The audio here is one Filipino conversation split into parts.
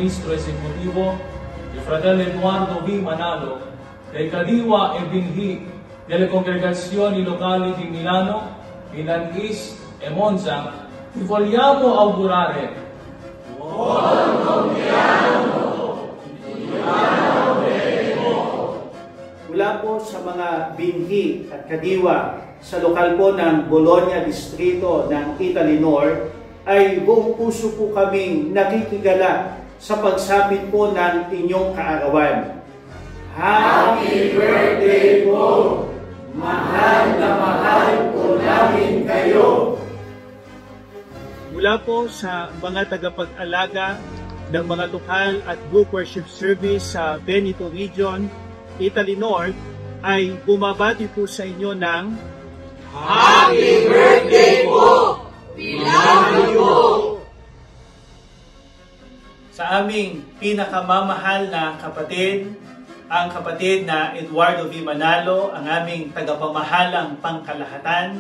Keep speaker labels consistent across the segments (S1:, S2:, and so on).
S1: Ministro Esecutivo, il fratello Eduardo V. Manalo, dei Kadiwa e Binhi delle congregazioni locali di Milano, Milan East e Monza, ti vogliamo augurare
S2: mula po sa mga binhi at kadiwa sa lokal po ng Bologna Distrito ng Italy North, ay buong puso po kaming nakikigala sa pagsapit po ng inyong kaarawan. Happy birthday po! Mahal na mahal po namin kayo! Mula po sa mga tagapag-alaga ng mga lokal at group worship service sa Veneto Region, Italy North, ay bumabati po sa inyo ng Happy Birthday po! We love you po! Sa aming pinakamamahal na kapatid, ang kapatid na Eduardo V. Manalo, ang aming tagapamahalang pangkalahatan,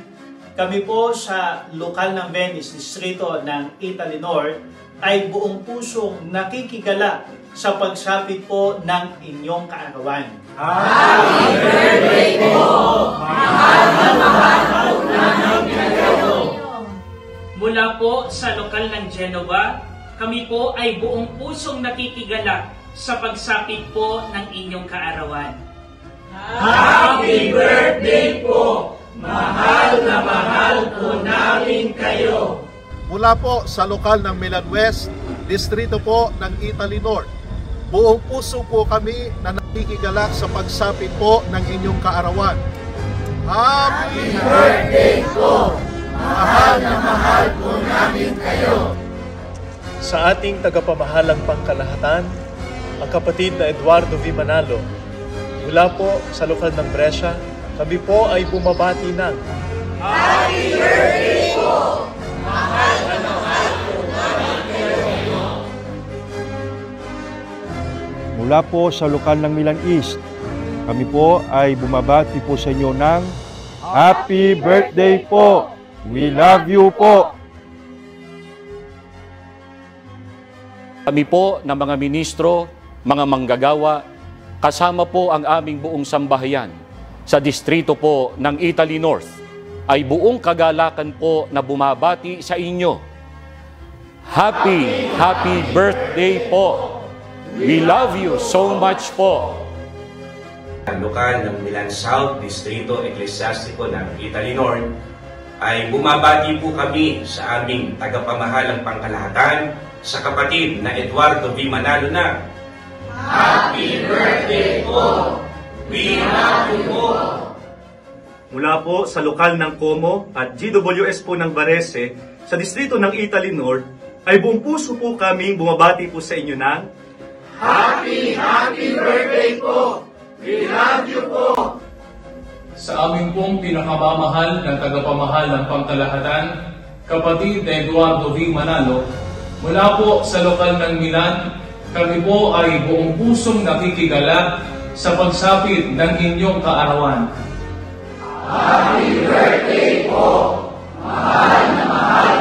S2: kami po sa lokal ng Venice, distrito ng Italy North, ay buong pusong nakikigala sa pagsapit po ng inyong kaarawan. Happy birthday po! Mahal na mahal po namin kayo!
S3: Mula po sa lokal ng Genova, kami po ay buong pusong nakikigala sa pagsapit po ng inyong kaarawan.
S2: Happy birthday po! Mahal na mahal po namin kayo!
S4: Mula po sa lokal ng Milan West, distrito po ng Italy North, buong puso po kami na nakikigalak sa pagsapit po ng inyong kaarawan. Happy birthday po! Mahal na mahal po namin kayo!
S5: Sa ating tagapamahalang pangkalahatan, ang kapatid na Eduardo V. Manalo, mula po sa lokal ng Brescia, kami po ay bumabati ng
S2: Happy birthday po! Mahal na mahal po namin kayo!
S6: Mula po sa lokal ng Milan East, kami po ay bumabati po sa inyo ng Happy Birthday po! We love you po!
S7: Kami po ng mga ministro, mga manggagawa, kasama po ang aming buong sambahayan sa distrito po ng Italy North, ay buong kagalakan po na bumabati sa inyo. Happy birthday po! We love you so much po!
S8: Ang lokal ng Milan South Distrito Eklesiastiko ng Italy North, ay bumabati po kami sa aming tagapamahalang pangkalahatan sa kapatid na Eduardo V. Manalo na Happy birthday po! We love you po!
S5: mula po sa lokal ng Como at GWS po ng Varese sa distrito ng Italy North, ay buong puso po kaming bumabati po sa inyo ng
S2: Happy birthday po! We love you po!
S1: Sa aming pong pinakamamahal ng tagapamahal ng pangkalahatan, kapatid na Eduardo V. Manalo, mula po sa lokal ng Milan, kami po ay buong pusong nakikigala sa pagsapit ng inyong kaarawan.
S2: Happy birthday po! Mahal na mahal